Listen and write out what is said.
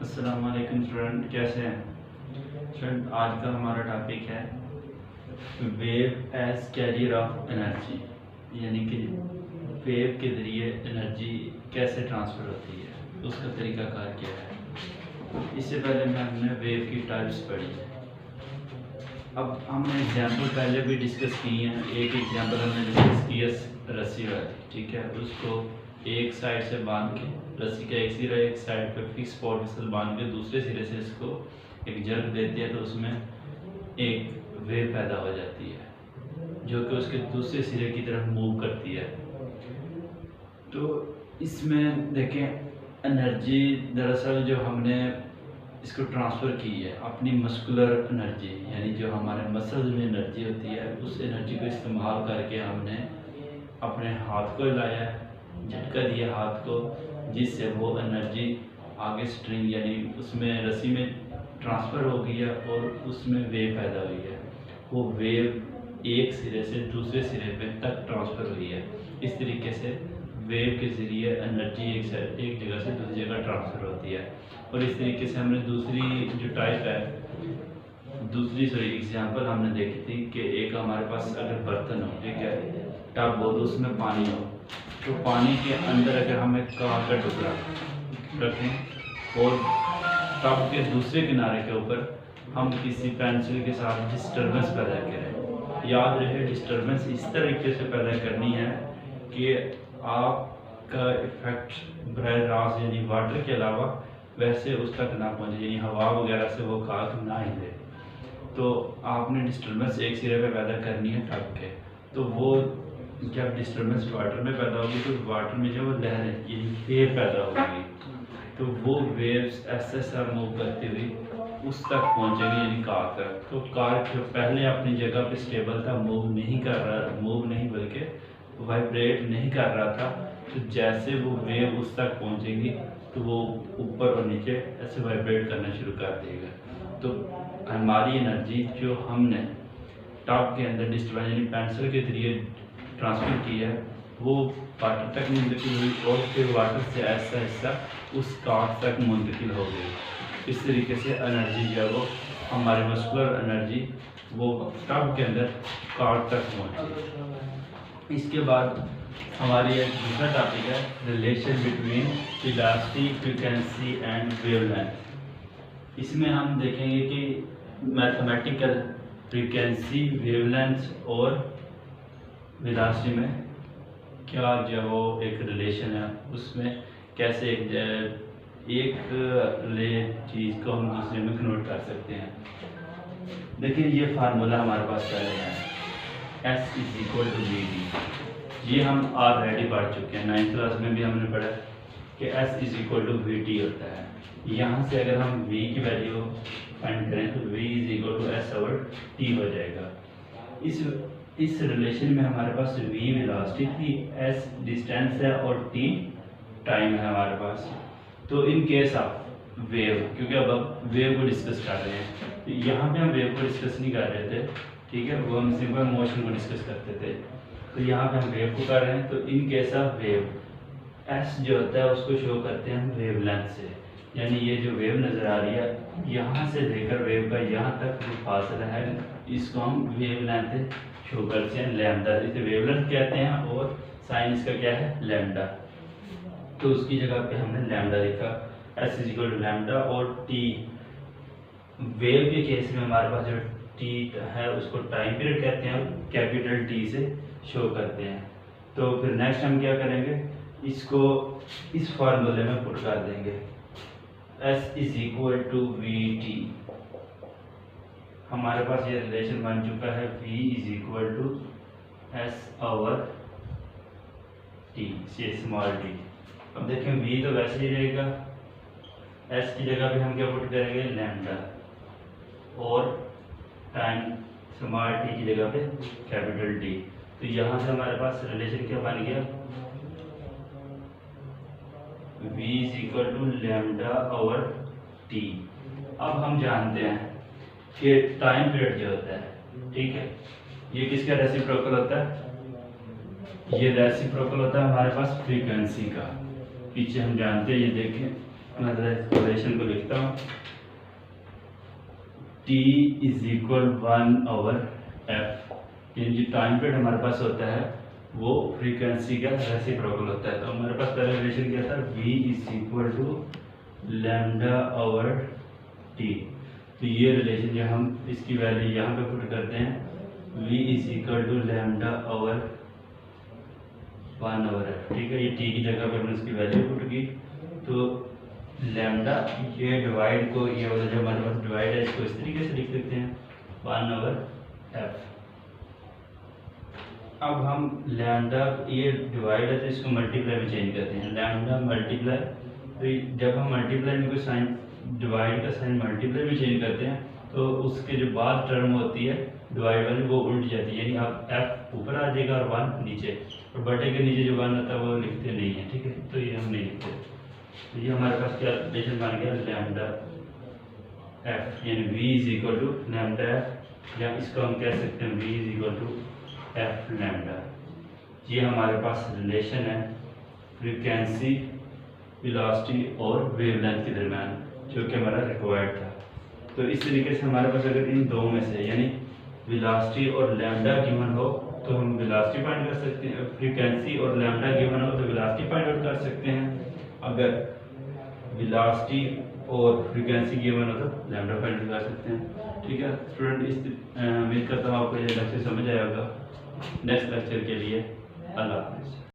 अस्सलाम वालेकुम स्टूडेंट, कैसे हैं स्टूडेंट। आज का हमारा टॉपिक है wave as carrier of energy, यानी कि वेव के ज़रिए एनर्जी कैसे ट्रांसफ़र होती है, उसका तरीक़ाकार क्या है। इससे पहले मैं हमने वेव की टाइप्स पढ़ी है। अब हमने एग्जांपल पहले भी डिस्कस की हैं। एक एग्जांपल हमने डिस्कस की है रस्सी वाली, ठीक है। उसको एक साइड से बांध के, रस्सी का एक सिरा एक साइड पे फिक्स पोर्टिसल बांध के दूसरे सिरे से इसको एक जर्क देती है तो उसमें एक वेव पैदा हो जाती है जो कि उसके दूसरे सिरे की तरफ मूव करती है। तो इसमें देखें, एनर्जी दरअसल जो हमने इसको ट्रांसफ़र की है अपनी मस्कुलर एनर्जी, यानी जो हमारे मसल्स में एनर्जी होती है, उस एनर्जी को इस्तेमाल करके हमने अपने हाथ को हिलाया, झटका दिया हाथ को, जिससे वो एनर्जी आगे स्ट्रिंग यानी उसमें रस्सी में ट्रांसफ़र हो गई है और उसमें वेव पैदा हुई है। वो वेव एक सिरे से दूसरे सिरे पे तक ट्रांसफ़र हुई है। इस तरीके से वेव के ज़रिए एनर्जी एक जगह से दूसरी जगह ट्रांसफ़र होती है। और इस तरीके से हमने दूसरी जो टाइप है, एग्जांपल हमने देखी थी कि एक हमारे पास अगर बर्तन हो, ठीक है, टब हो, तो उसमें पानी हो, तो पानी के अंदर अगर हम एक कार का टुकड़ा रखें और टब के दूसरे किनारे के ऊपर हम किसी पेंसिल के साथ डिस्टर्बेंस पैदा करें, याद रहे डिस्टर्बेंस इस तरीके से पैदा करनी है कि आपका इफ़ेक्ट बराह रास्त यानी वाटर के अलावा वैसे उस तक ना पहुँचे, यानी हवा वगैरह से वो खाक ना हिले। तो आपने डिस्टर्बेंस एक सिरे पे पैदा करनी है टब के। तो वो जब डिस्टर्बेंस वाटर में पैदा होगी तो वाटर में जो लहर यानी वेव पैदा होगी, तो वो वेव्स ऐसा मूव करती हुई उस तक पहुँचेगी, यानी कार तक। तो कार जो पहले अपनी जगह पे स्टेबल था, मूव नहीं बल्कि वाइब्रेट नहीं कर रहा था, तो जैसे वो वेव उस तक पहुँचेगी तो वो ऊपर और नीचे ऐसे वाइब्रेट करना शुरू कर देगा। तो हमारी एनर्जी जो हमने टब के अंदर डिस्टर्बेंस यानी पेंसिल के जरिए ट्रांसफ़र की है, वो वाटर तक मुंतकिल हुई और फिर वाटर से ऐसा हिस्सा उस कार्ड तक मुंतकिल हो गई। इस तरीके से एनर्जी जो है वो हमारी मस्कुलर एनर्जी वो टब के अंदर कार्ड तक पहुँची। इसके बाद हमारी एक दूसरा टॉपिक है relation between elastic frequency and wavelength. इसमें हम देखेंगे कि मैथमेटिकल फ्रीक्वेंसी, वेवलेंथ और वेलोसिटी में क्या जो वो एक रिलेशन है, उसमें कैसे एक चीज़ को हम दूसरे में कन्वर्ट कर सकते हैं। देखिए, ये फार्मूला हमारे पास पहले है, S=VD। ये हम ऑलरेडी पढ़ चुके हैं, 9th क्लास में भी हमने पढ़ा कि S=VT होता है। यहाँ से अगर हम V की वैल्यू फाइंड करें तो V=S/T हो जाएगा। इस रिलेशन में हमारे पास V वेलोसिटी थी, S डिस्टेंस है और T टाइम है हमारे पास। तो इन केस ऑफ वेव, क्योंकि अब वेव को डिस्कस कर रहे हैं, तो यहाँ पे हम वेव को डिस्कस नहीं कर रहे थे, ठीक है, वो हम सिंपल मोशन को डिस्कस करते थे। तो यहाँ पे हम वेव को कर रहे हैं। तो in case of wave S जो होता है उसको शो करते हैं हम वेवलेंथ से, यानी ये जो वेव नज़र आ रही है यहाँ से लेकर वेव का यहाँ तक जो फासला है, इसको हम वेवलेंथ शो करते हैं लैम्डा। इसे वेवलेंथ कहते हैं और साइन इसका क्या है, लैम्डा। तो उसकी जगह पे हमने लैम्डा लिखा, S=लैम्डा। और T वेव के केस में हमारे पास जो T है उसको टाइम पीरियड कहते हैं, कैपिटल T से शो करते हैं। तो फिर नेक्स्ट हम क्या करेंगे, इसको इस फार्मूले में पुट कर देंगे, S=VT। हमारे पास ये रिलेशन बन चुका है, V=S/T से स्मॉल t। अब देखें V तो वैसे ही रहेगा, S की जगह पे हम क्या पुट करेंगे, लैम्डा, और टाइम स्मॉल t की जगह पे कैपिटल T। तो यहाँ से हमारे पास रिलेशन क्या बन गया, V=λ/T। अब हम जानते हैं कि टाइम पीरियड जो होता है, ठीक है, ये किसका रेसिप्रोकल होता है, ये रेसिप्रोकल होता है हमारे पास फ्रीक्वेंसी का। पीछे हम जानते हैं, ये देखें मैं ज़रा इस रिलेशन को लिखता हूँ। T इज इक्वल 1/f, यानी जो टाइम पीरियड हमारे पास होता है वो फ्रीक्वेंसी का रेसिप्रोकल होता है। तो हमारे पास पहला रिलेशन क्या था, v is equal to λ/t। तो ये रिलेशन जो हम इसकी वैल्यू यहाँ पे पुट करते हैं, v is equal to λ/1/f, ठीक है। ये t की जगह पर हमने इसकी वैल्यू पुट की, तो लैम्डा ये डिवाइड को, ये वाला जो हमारे पास डिवाइड है इसको इस तरीके से लिख सकते हैं 1/f। अब हम लैम्डा, ये डिवाइड है तो इसको मल्टीप्लाई में चेंज करते हैं, लैम्डा मल्टीप्लाई। तो जब हम मल्टीप्लाई में कोई साइन, डिवाइड का साइन मल्टीप्लाई में चेंज करते हैं तो उसके जो बाद टर्म होती है डिवाइड वाली वो उल्ट जाती है, यानी अब f ऊपर आ जाएगा और 1 नीचे, और बटे के नीचे जो 1 होता है वो लिखते नहीं है, ठीक है। तो ये हम नहीं लिखते। तो ये हमारे पास क्या रिलेशन बन गया, लैम्डा f, यानी v is equal to lambda f, या इसको हम कह सकते हैं v is equal to f lambda. ये हमारे पास रिलेशन है फ्रीक्वेंसी, वेलोसिटी और वेवलेंथ के दरमियान, जो कि हमारा रिक्वायर्ड था। तो इस तरीके से हमारे पास अगर इन दो में से, यानी वेलोसिटी और लैम्डा गिवन हो तो हम वेलोसिटी फाइंड कर सकते हैं, फ्रीक्वेंसी और लैम्डा गिवन हो तो वेलोसिटी फाइंड आउट कर सकते हैं। अगर वेलोसिटी और फ्रीक्वेंसी गिवन हो तो लैम्डा फाइंड आउट कर सकते हैं, ठीक है स्टूडेंट। इस उम्मीद करता हूँ आपको ये लेक्चर समझ आया होगा। नेक्स्ट लेक्चर के लिए अल्लाह हाफ़िज़।